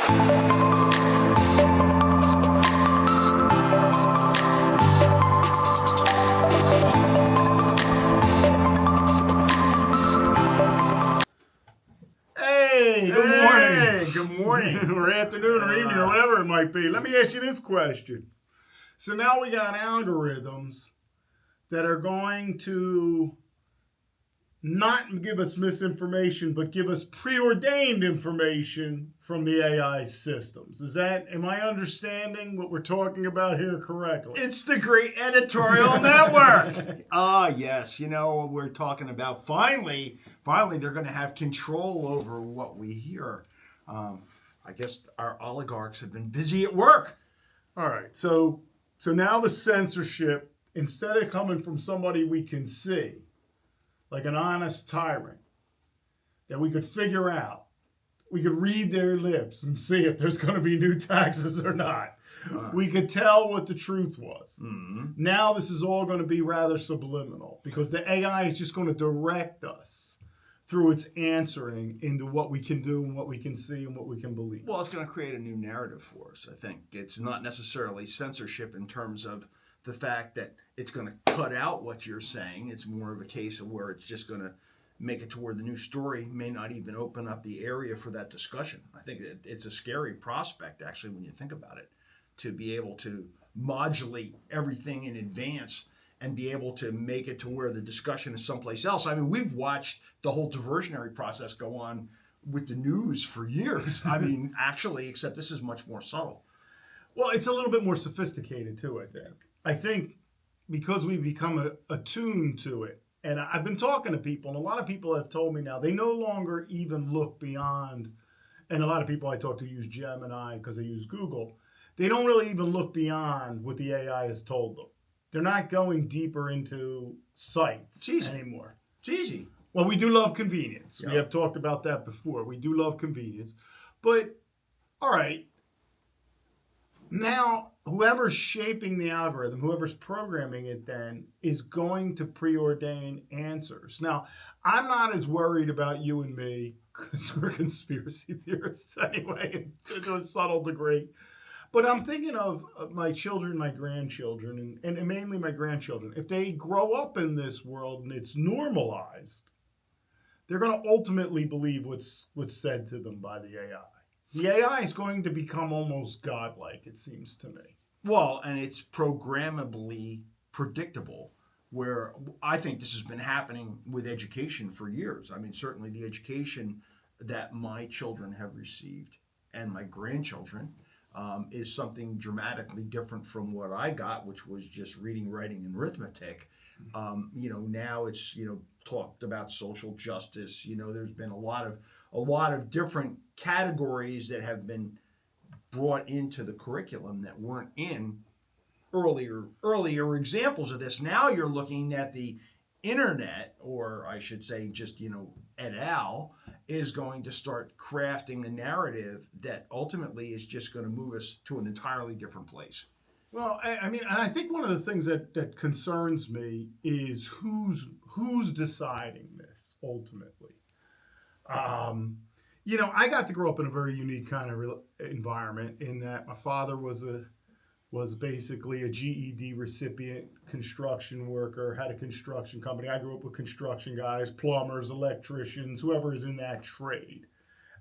Hey, good morning. Hey, good morning. Or afternoon or evening or whatever it might be. Let me ask you this question. So now we got algorithms that are going to not give us misinformation, but give us preordained information from the AI systems. Am I understanding what we're talking about here correctly? It's the great editorial network. Yes. You know, we're talking about finally they're going to have control over what we hear. I guess our oligarchs have been busy at work. All right. So now the censorship, instead of coming from somebody we can see, like an honest tyrant that we could figure out. We could read their lips and see if there's going to be new taxes or not. We could tell what the truth was. Mm-hmm. Now this is all going to be rather subliminal because the AI is just going to direct us through its answering into what we can do and what we can see and what we can believe. Well, it's going to create a new narrative for us, I think. It's not necessarily censorship in terms of the fact that it's going to cut out what you're saying. It's more of a case of where it's just going to make it to where the new story may not even open up the area for that discussion. I think it's a scary prospect, actually, when you think about it, to be able to modulate everything in advance and be able to make it to where the discussion is someplace else. I mean, we've watched the whole diversionary process go on with the news for years. I mean, actually, except this is much more subtle. Well, it's a little bit more sophisticated, too, I think. I think because we've become attuned to it, and I've been talking to people, and a lot of people have told me now they no longer even look beyond, and a lot of people I talk to use Gemini because they use Google. They don't really even look beyond what the AI has told them. They're not going deeper into sites anymore. It's easy. Well, we do love convenience. Yeah. We have talked about that before. We do love convenience. But, all right, now whoever's shaping the algorithm, whoever's programming it then, is going to preordain answers. Now, I'm not as worried about you and me, because we're conspiracy theorists anyway, to a subtle degree. But I'm thinking of my children, my grandchildren, and mainly my grandchildren. If they grow up in this world and it's normalized, they're going to ultimately believe what's said to them by the AI. The AI is going to become almost godlike, it seems to me. Well, and it's programmably predictable, where I think this has been happening with education for years. I mean, certainly the education that my children have received and my grandchildren is something dramatically different from what I got, which was just reading, writing, and arithmetic. Now it's, talked about social justice. There's been a lot of different categories that have been brought into the curriculum that weren't in earlier examples of this. Now you're looking at the internet, or I should say just, et al., is going to start crafting a narrative that ultimately is just going to move us to an entirely different place. Well, I mean, and I think one of the things that concerns me is who's deciding this ultimately. I got to grow up in a very unique kind of environment in that my father was basically a GED recipient, construction worker, had a construction company. I grew up with construction guys, plumbers, electricians, whoever is in that trade.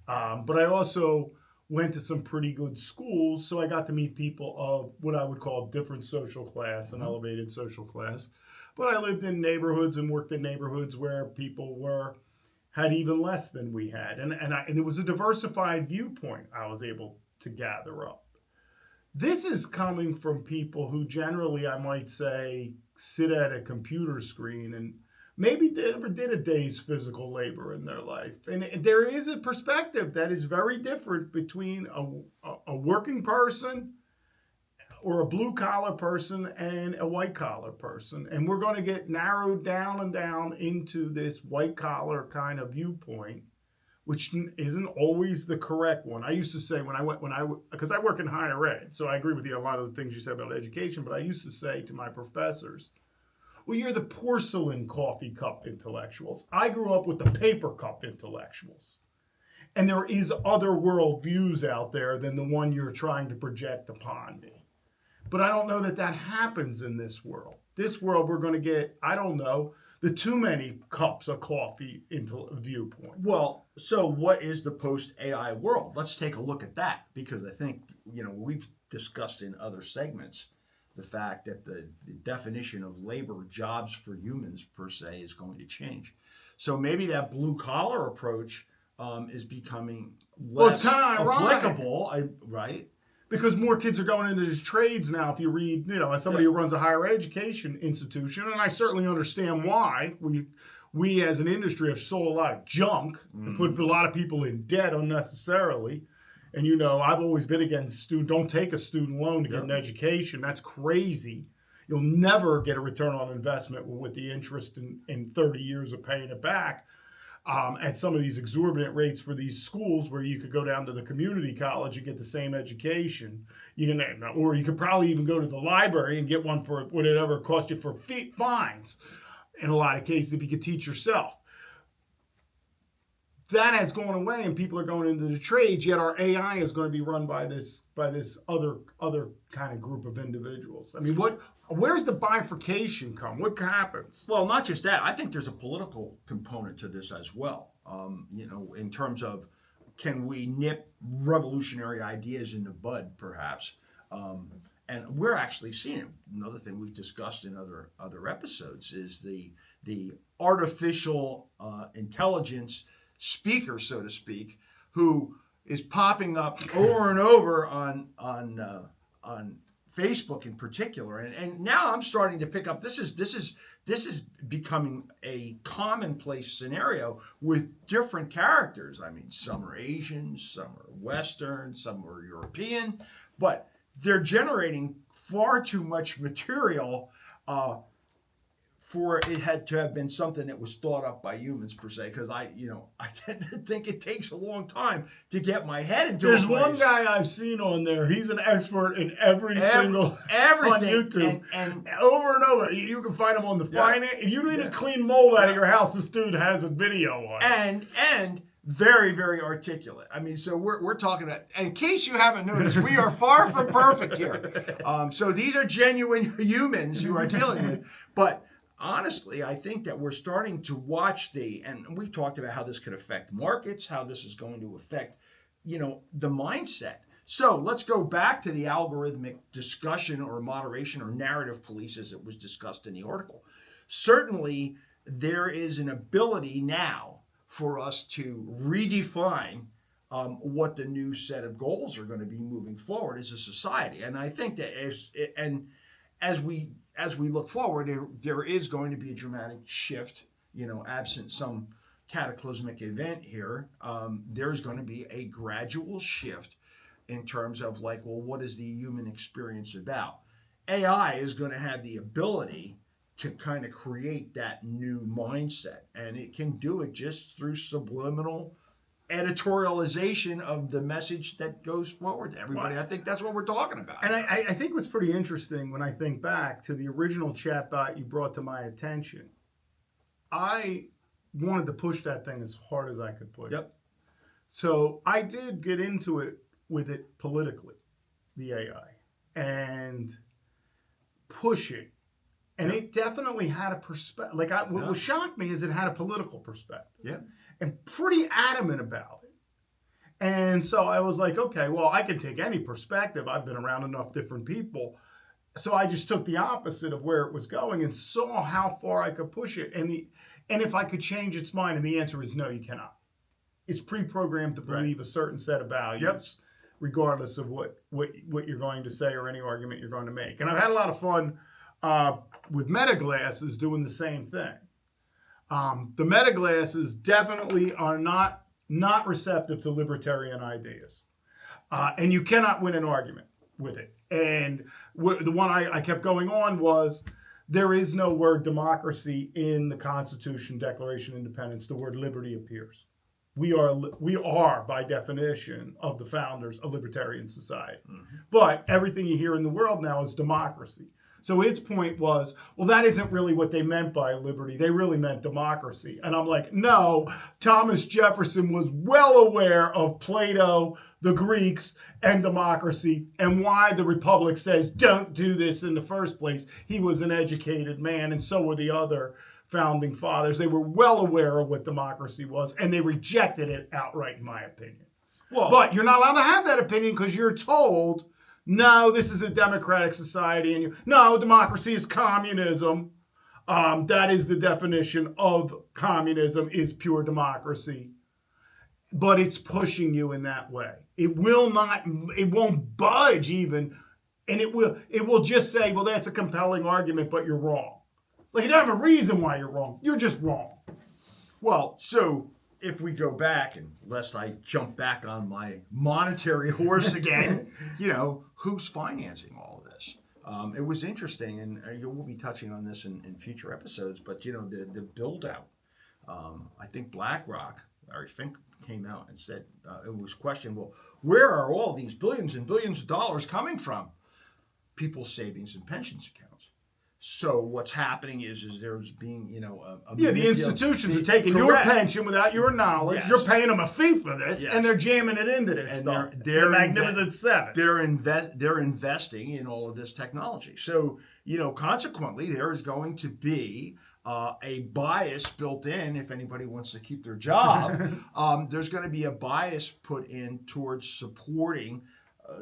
But I also went to some pretty good schools, so I got to meet people of what I would call different social class and elevated social class. But I lived in neighborhoods and worked in neighborhoods where people had even less than we had. And it was a diversified viewpoint I was able to gather up. This is coming from people who generally, I might say, sit at a computer screen and maybe they never did a day's physical labor in their life. And there is a perspective that is very different between a working person or a blue-collar person and a white-collar person. And we're going to get narrowed down and down into this white-collar kind of viewpoint, which isn't always the correct one. I used to say because I work in higher ed, so I agree with you on a lot of the things you said about education, but I used to say to my professors, well, you're the porcelain coffee cup intellectuals. I grew up with the paper cup intellectuals. and there is other worldviews out there than the one you're trying to project upon me. But I don't know that that happens in this world. This world, we're going to get, I don't know, the too many cups of coffee into a viewpoint. Well, so what is the post-AI world? Let's take a look at that, because I think, we've discussed in other segments the fact that the definition of labor, jobs for humans per se, is going to change. So maybe that blue-collar approach is becoming less it's kind of applicable, right? Because more kids are going into these trades now. If you read, as somebody who runs a higher education institution, and I certainly understand why we as an industry have sold a lot of junk and put a lot of people in debt unnecessarily. And I've always been against don't take a student loan to get an education. That's crazy. You'll never get a return on investment with the interest in 30 years of paying it back. At some of these exorbitant rates for these schools, where you could go down to the community college and get the same education, or you could probably even go to the library and get one for whatever it cost you for fines. In a lot of cases, if you could teach yourself, that has gone away, and people are going into the trades. Yet our AI is going to be run by this other kind of group of individuals. I mean, where's the bifurcation come? What happens? Well, not just that. I think there's a political component to this as well. In terms of, can we nip revolutionary ideas in the bud, perhaps? And we're actually seeing it. Another thing we've discussed in other episodes is the artificial intelligence speaker, so to speak, who is popping up over and over on Facebook in particular, and now I'm starting to pick up. This is becoming a commonplace scenario with different characters. I mean, some are Asian, some are Western, some are European, but they're generating far too much material for it had to have been something that was thought up by humans per se, because I tend to think it takes a long time to get my head into There's a place. one guy I've seen on there. He's an expert in everything on YouTube, and over and over. You can find him on the finance. If you need to clean mold out of your house, this dude has a video on it. And very, very articulate. I mean, so we're talking about, in case you haven't noticed, we are far from perfect here. So these are genuine humans you are dealing with, but honestly, I think that we're starting to watch and we've talked about how this could affect markets, how this is going to affect, the mindset. So let's go back to the algorithmic discussion or moderation or narrative police as it was discussed in the article. Certainly, there is an ability now for us to redefine what the new set of goals are going to be moving forward as a society. And I think that as we look forward, there is going to be a dramatic shift, absent some cataclysmic event here. There's going to be a gradual shift in terms of what is the human experience about? AI is going to have the ability to kind of create that new mindset, and it can do it just through subliminal editorialization of the message that goes forward to everybody. I think that's what we're talking about. And I think what's pretty interesting when I think back to the original chatbot you brought to my attention, I wanted to push that thing as hard as I could push. Yep. So I did get into it with it politically, the AI, and push it. And it definitely had a perspective. What shocked me is it had a political perspective. Yeah. And pretty adamant about it. And so I was like, okay, well, I can take any perspective. I've been around enough different people. So I just took the opposite of where it was going and saw how far I could push it. And if I could change its mind, and the answer is no, you cannot. It's pre-programmed to believe a certain set of values, regardless of what you're going to say or any argument you're going to make. And I've had a lot of fun with meta glasses doing the same thing. The meta glasses definitely are not receptive to libertarian ideas. And you cannot win an argument with it. And the one I kept going on was, there is no word democracy in the Constitution, Declaration of Independence. The word liberty appears. We are, by definition of the founders, a libertarian society. Mm-hmm. But everything you hear in the world now is democracy. So its point was, well, that isn't really what they meant by liberty. They really meant democracy. And I'm like, no, Thomas Jefferson was well aware of Plato, the Greeks, and democracy, and why the Republic says don't do this in the first place. He was an educated man, and so were the other founding fathers. They were well aware of what democracy was, and they rejected it outright, in my opinion. Well, But you're not allowed to have that opinion because you're told, no, this is a democratic society, and no, democracy is communism. That is the definition of communism, is pure democracy. But it's pushing you in that way. It won't budge even, and it will just say, well, that's a compelling argument, but you're wrong. Like, you don't have a reason why you're wrong. You're just wrong. well, so if we go back, and lest I jump back on my monetary horse again, who's financing all of this? It was interesting, and we'll be touching on this in future episodes, but, the build-out. I think BlackRock, Larry Fink, came out and said, it was questioned, well, where are all these billions and billions of dollars coming from? People's savings and pensions accounts. So what's happening is there's being, the institutions are taking your pension without your knowledge. Yes. You're paying them a fee for this, Yes. and they're jamming it into this And stuff. they're the Magnificent Seven. They're investing in all of this technology. So, consequently, there is going to be a bias built in. If anybody wants to keep their job, there's going to be a bias put in towards supporting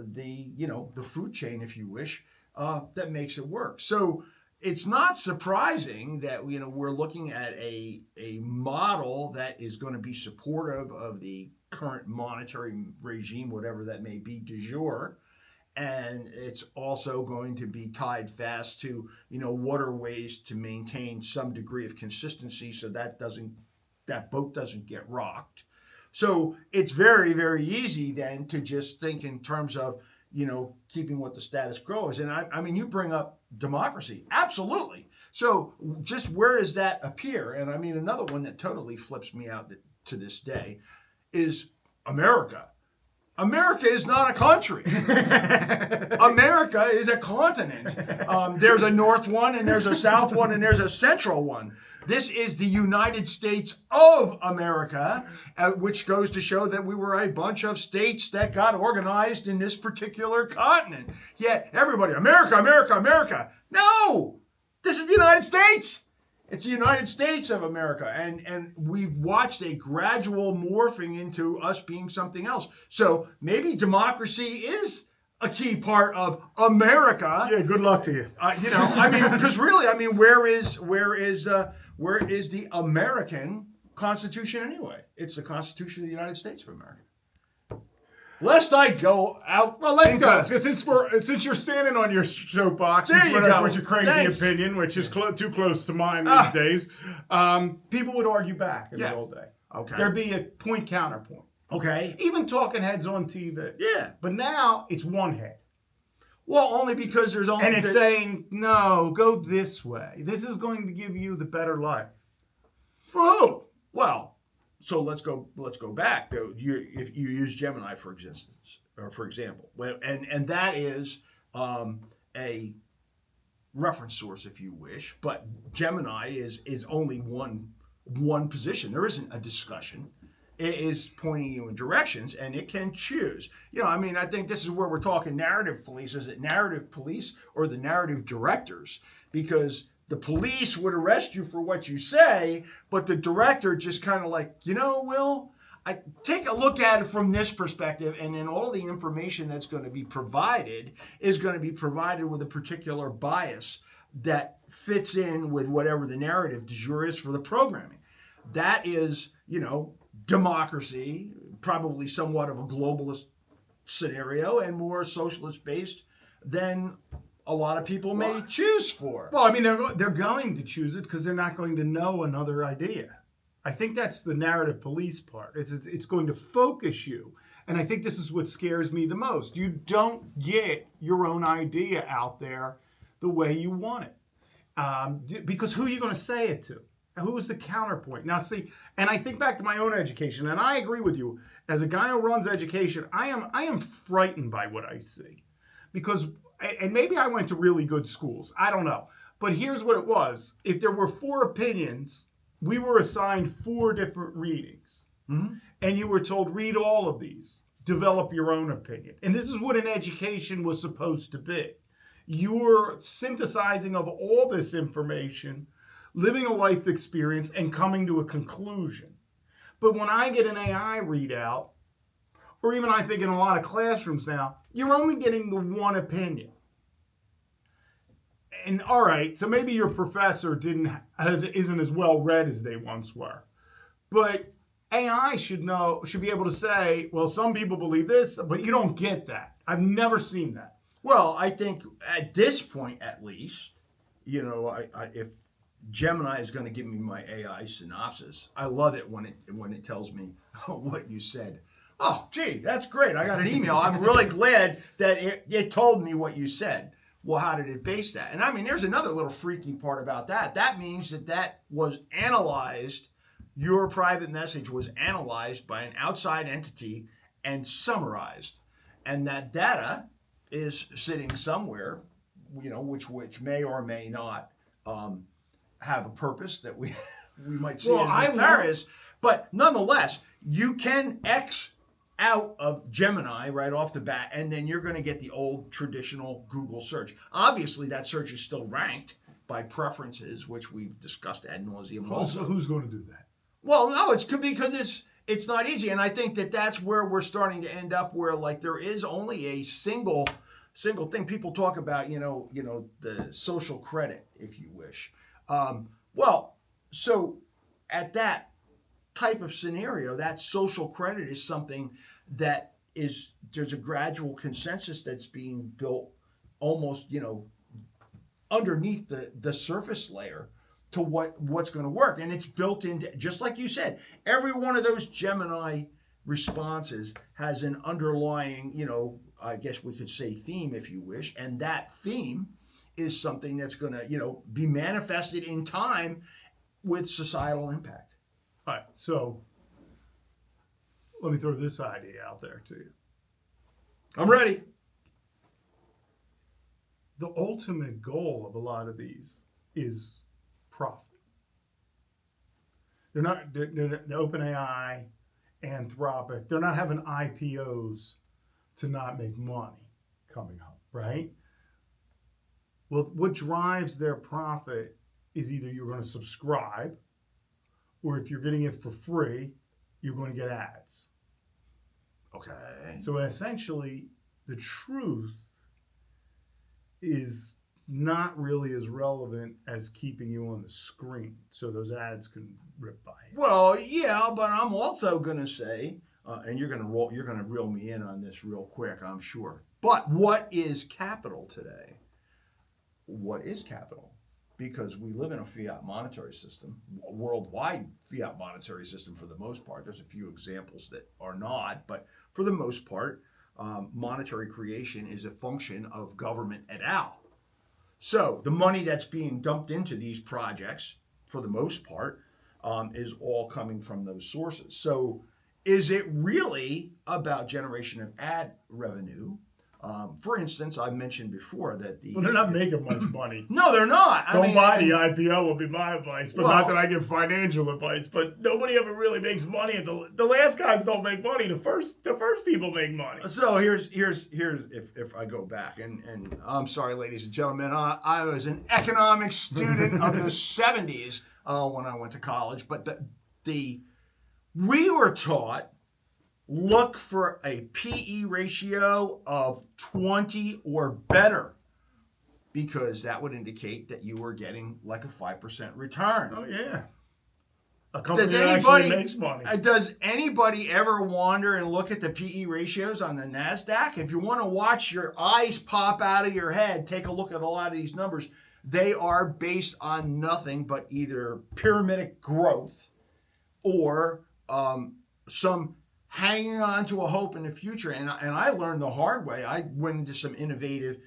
the food chain, if you wish, that makes it work. So it's not surprising that we're looking at a model that is going to be supportive of the current monetary regime, whatever that may be, du jour. And it's also going to be tied fast to, what are ways to maintain some degree of consistency so that boat doesn't get rocked. So it's very, very easy then to just think in terms of, keeping what the status quo is. And I mean, you bring up democracy. Absolutely. So just where does that appear? And I mean, another one that totally flips me out to this day is America. America is not a country. America is a continent. There's a north one, and there's a south one, and there's a central one. This is the United States of America, which goes to show that we were a bunch of states that got organized in this particular continent. Yet everybody, America, America, America. No, this is the United States. It's the United States of America, and we've watched a gradual morphing into us being something else. So maybe democracy is a key part of America. Yeah, good luck to you. Because really, where is the American Constitution anyway? It's the Constitution of the United States of America. Lest I go out. Well, let's go. Since you're standing on your soapbox There you go. with your crazy Thanks. opinion, which is too close to mine these days, people would argue back in the old day. Okay. There'd be a point counterpoint. Okay. Even talking heads on TV. Yeah. But now it's one head. Well, only because there's only. And it's saying, no, go this way. This is going to give you the better life. For who? Well, so let's go back. If you use Gemini for example, and that is a reference source, if you wish, but Gemini is only one position. There isn't a discussion. It is pointing you in directions, and it can choose. I think this is where we're talking narrative police. Is it narrative police or the narrative directors? Because the police would arrest you for what you say, but the director just kind of like, Will, I take a look at it from this perspective, and then all the information that's going to be provided is going to be provided with a particular bias that fits in with whatever the narrative du jour is for the programming. That is, democracy, probably somewhat of a globalist scenario and more socialist based than a lot of people may choose for. Well, they're going to choose it because they're not going to know another idea. I think that's the narrative police part. It's going to focus you. And I think this is what scares me the most. You don't get your own idea out there the way you want it. Because who are you going to say it to? Who's the counterpoint? Now, see, and I think back to my own education, and I agree with you. As a guy who runs education, I am frightened by what I see. because, and maybe I went to really good schools. I don't know. But here's what it was. If there were 4 opinions, we were assigned 4 different readings. Mhm. And you were told, read all of these, develop your own opinion. And this is what an education was supposed to be. You were synthesizing of all this information, living a life experience, and coming to a conclusion. But when I get an AI readout, or even I think in a lot of classrooms now, you're only getting the one opinion. And all right, so maybe your professor isn't as well read as they once were. But AI should be able to say, well, some people believe this, but you don't get that. I've never seen that. Well, I think at this point, at least, if Gemini is going to give me my AI synopsis, I love it when it tells me what you said. Oh, gee, that's great. I got an email. I'm really glad that it told me what you said. Well, how did it base that? And I mean, there's another little freaky part about that. That means that was analyzed. Your private message was analyzed by an outside entity and summarized. And that data is sitting somewhere, which may or may not have a purpose that we might see as nefarious. But nonetheless, you can X out of Gemini right off the bat, and then you're going to get the old traditional Google search. Obviously, that search is still ranked by preferences, which we've discussed ad nauseum. Also, who's going to do that? Well, no, it's because it's not easy, and I think that's where we're starting to end up, where like there is only a single thing. People talk about, the social credit, if you wish. So at that type of scenario, that social credit is something that there's a gradual consensus that's being built almost, underneath the surface layer to what's going to work. And it's built into, just like you said, every one of those Gemini responses has an underlying, I guess we could say theme, if you wish. And that theme is something that's going to, be manifested in time with societal impact. All right, so let me throw this idea out there to you. I'm ready. The ultimate goal of a lot of these is profit. They're not, the OpenAI, Anthropic, they're not having IPOs to not make money coming up, right? Well, what drives their profit is either you're going to subscribe, or if you're getting it for free, you're going to get ads. Okay. So essentially, the truth is not really as relevant as keeping you on the screen, so those ads can rip by you. Well, yeah, but I'm also going to say, and you're going to reel me in on this real quick, I'm sure. But what is capital today? What is capital? Because we live in a fiat monetary system, a worldwide fiat monetary system for the most part. There's a few examples that are not, but for the most part, monetary creation is a function of government et al. So the money that's being dumped into these projects, for the most part, is all coming from those sources. So is it really about generation of ad revenue? For instance, I mentioned before that Well, they're not making much money. No, they're not. Don't buy the IPO will be my advice, but not that I give financial advice. But nobody ever really makes money. The last guys don't make money. The first people make money. So here's if I go back and I'm sorry, ladies and gentlemen, I was an economics student of the 70s when I went to college, but we were taught, look for a PE ratio of 20 or better, because that would indicate that you were getting like a 5% return. Oh, yeah. A company that actually makes money. Does anybody ever wander and look at the PE ratios on the NASDAQ? If you want to watch your eyes pop out of your head, take a look at a lot of these numbers. They are based on nothing but either pyramidic growth or some hanging on to a hope in the future. And I learned the hard way. I went into some innovative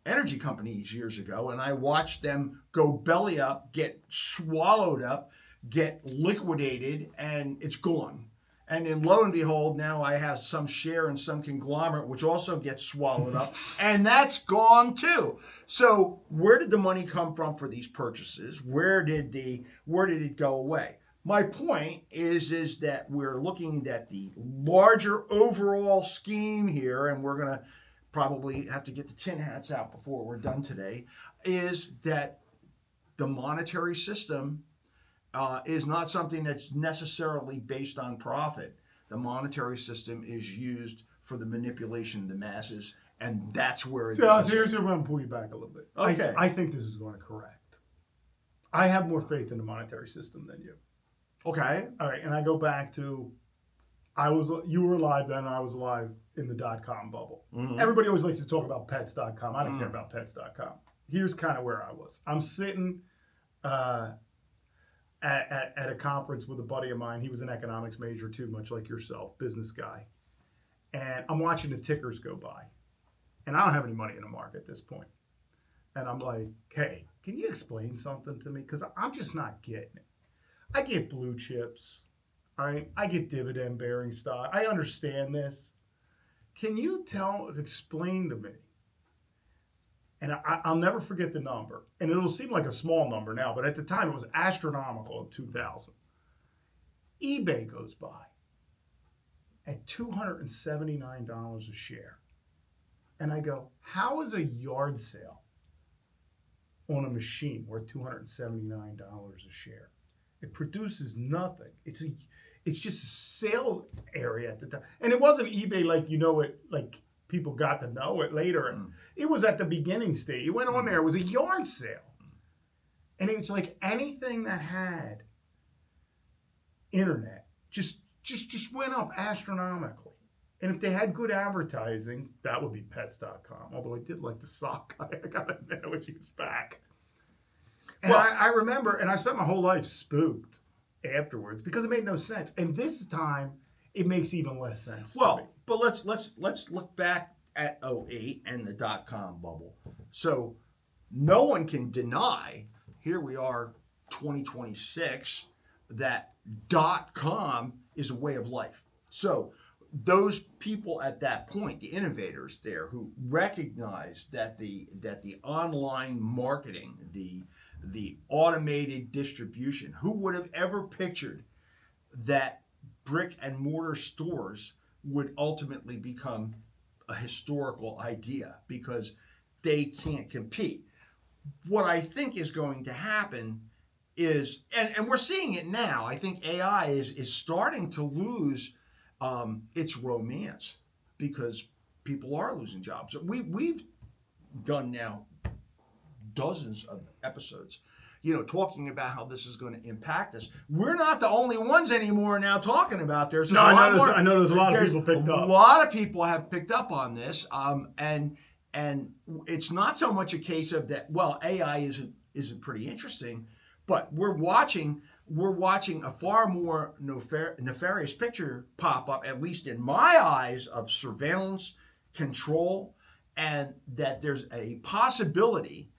energy companies years ago, and I watched them go belly up, get swallowed up, get liquidated, and it's gone. And then lo and behold, now I have some share in some conglomerate, which also gets swallowed up, and that's gone too. So where did the money come from for these purchases? Where did it go away? My point is that we're looking at the larger overall scheme here, and we're going to probably have to get the tin hats out before we're done today, is that the monetary system is not something that's necessarily based on profit. The monetary system is used for the manipulation of the masses, and that's where it So is. here's where I'm going to pull you back a little bit. Okay. I think this is going to correct. I have more faith in the monetary system than you. Okay. All right, and I go back to, you were alive then, and I was alive in the .com bubble. Mm-hmm. Everybody always likes to talk about pets.com. I don't care about pets.com. Here's kind of where I was. I'm sitting at a conference with a buddy of mine. He was an economics major too, much like yourself, business guy. And I'm watching the tickers go by. And I don't have any money in the market at this point. And I'm like, hey, can you explain something to me? Because I'm just not getting it. I get blue chips, all right? I get dividend-bearing stock. I understand this. Can you explain to me? And I'll never forget the number. And it'll seem like a small number now, but at the time it was astronomical in 2000. eBay goes by at $279 a share. And I go, how is a yard sale on a machine worth $279 a share? It produces nothing. It's just a sales area at the time. And it wasn't eBay like people got to know it later. And it was at the beginning stage. It went on there. It was a yard sale. And it was like anything that had internet just went up astronomically. And if they had good advertising, that would be pets.com. Although I did like the sock guy. I got to admit when she was back. And well, I remember, and I spent my whole life spooked afterwards because it made no sense. And this time, it makes even less sense. Well, to me. But let's look back at 2008 and the .com bubble. So no one can deny, here we are, 2026, that .com is a way of life. So those people at that point, the innovators there, who recognized that the online marketing, the automated distribution, who would have ever pictured that brick and mortar stores would ultimately become a historical idea because they can't compete. What I think is going to happen is, and we're seeing it now, I think AI is starting to lose its romance because people are losing jobs. We've done now dozens of episodes, talking about how this is going to impact us. We're not the only ones anymore now talking about this. No, I know there's a lot of people picked up. A lot of people have picked up on this, and it's not so much a case of that. Well, AI isn't pretty interesting, but we're watching a far more nefarious picture pop up, at least in my eyes, of surveillance, control, and that there's a possibility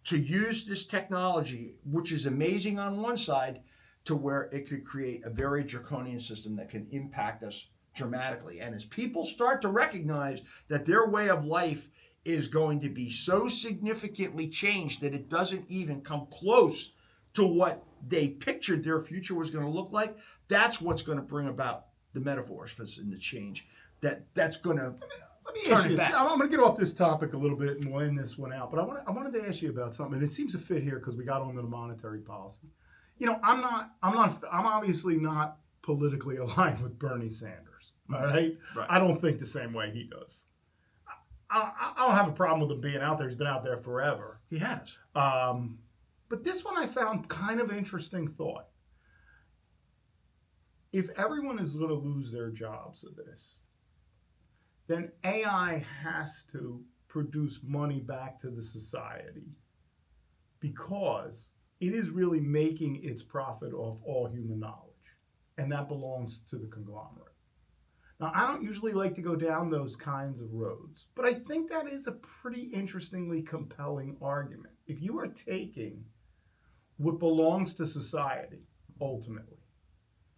to use this technology, which is amazing on one side, to where it could create a very draconian system that can impact us dramatically. And as people start to recognize that their way of life is going to be so significantly changed that it doesn't even come close to what they pictured their future was going to look like, that's what's going to bring about the metamorphosis and the change that's going to Let me ask you this. I'm going to get off this topic a little bit and we'll end this one out. But I wanted to ask you about something, and it seems to fit here because we got onto the monetary policy. I'm obviously not politically aligned with Bernie Sanders. All right? I don't think the same way he does. I don't have a problem with him being out there. He's been out there forever. He has. But this one I found kind of interesting thought. If everyone is going to lose their jobs of this, then AI has to produce money back to the society because it is really making its profit off all human knowledge, and that belongs to the conglomerate. Now, I don't usually like to go down those kinds of roads, but I think that is a pretty interestingly compelling argument. If you are taking what belongs to society, ultimately,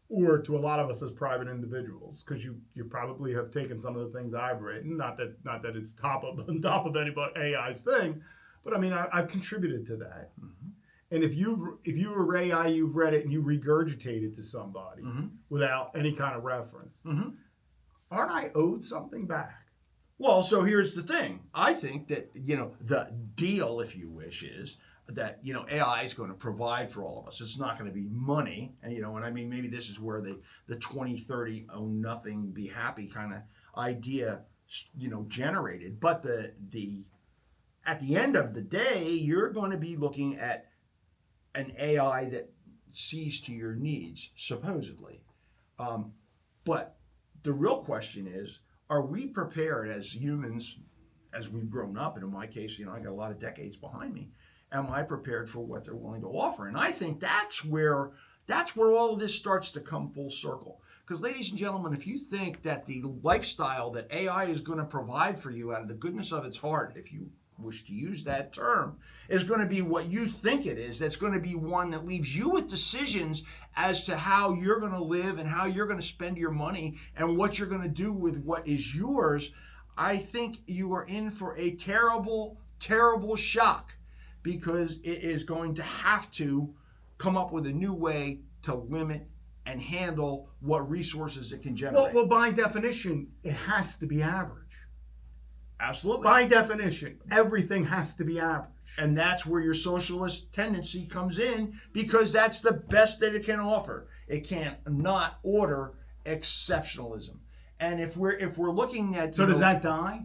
or to a lot of us as private individuals, because you probably have taken some of the things I've written. Not that it's on top of anybody AI's thing, but I mean I've contributed to that. Mm-hmm. And if you were AI, you've read it and you regurgitate it to somebody Mm-hmm. without any kind of reference, Mm-hmm. aren't I owed something back? Well, so here's the thing. I think that, the deal, if you wish, is that, AI is going to provide for all of us. It's not going to be money. And, and I mean, maybe this is where the 2030 own nothing, be happy kind of idea, generated. But at the end of the day, you're going to be looking at an AI that sees to your needs, supposedly. But the real question is, are we prepared as humans, as we've grown up, and in my case, I got a lot of decades behind me, am I prepared for what they're willing to offer? And I think that's where all of this starts to come full circle. Because, ladies and gentlemen, if you think that the lifestyle that AI is going to provide for you out of the goodness of its heart, if you wish to use that term, is going to be what you think it is, that's going to be one that leaves you with decisions as to how you're going to live and how you're going to spend your money and what you're going to do with what is yours, I think you are in for a terrible, terrible shock, because it is going to have to come up with a new way to limit and handle what resources it can generate. Well, by definition, it has to be average. Absolutely. By definition, everything has to be average. And that's where your socialist tendency comes in, because that's the best that it can offer. It can't not order exceptionalism. And if we're looking at, So does that die?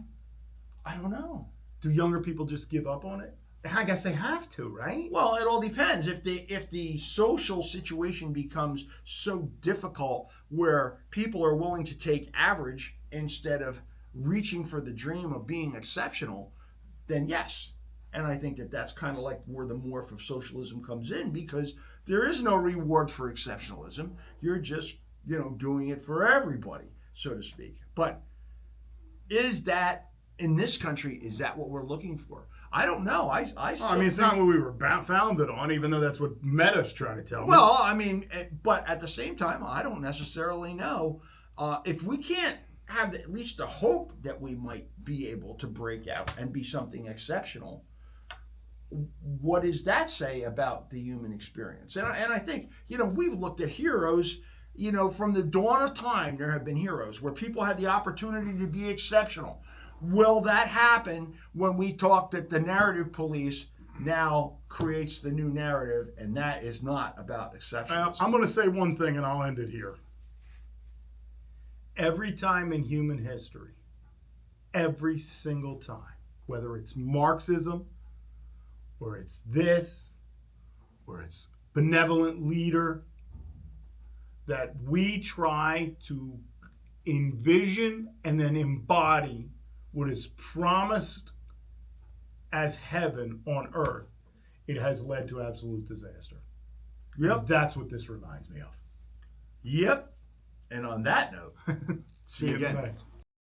I don't know. Do younger people just give up on it? I guess they have to, right? Well, it all depends. If the social situation becomes so difficult where people are willing to take average instead of reaching for the dream of being exceptional, then yes. And I think that that's kind of like where the morph of socialism comes in, because there is no reward for exceptionalism. You're just, doing it for everybody, so to speak. But is that, in this country, is that what we're looking for? I don't know. It's not what we were founded on, even though that's what Meta's trying to tell me. Well, but at the same time, I don't necessarily know. If we can't have at least the hope that we might be able to break out and be something exceptional, what does that say about the human experience? And I think, we've looked at heroes, from the dawn of time, there have been heroes where people had the opportunity to be exceptional. Will that happen when we talk that the narrative police now creates the new narrative, and that is not about exceptionalism? I'm going to say one thing, and I'll end it here. Every time in human history, every single time, whether it's Marxism, or it's this, or it's benevolent leader, that we try to envision and then embody what is promised as heaven on earth, it has led to absolute disaster. Yep. And that's what this reminds me of. Yep. And on that note, see you again. Tonight.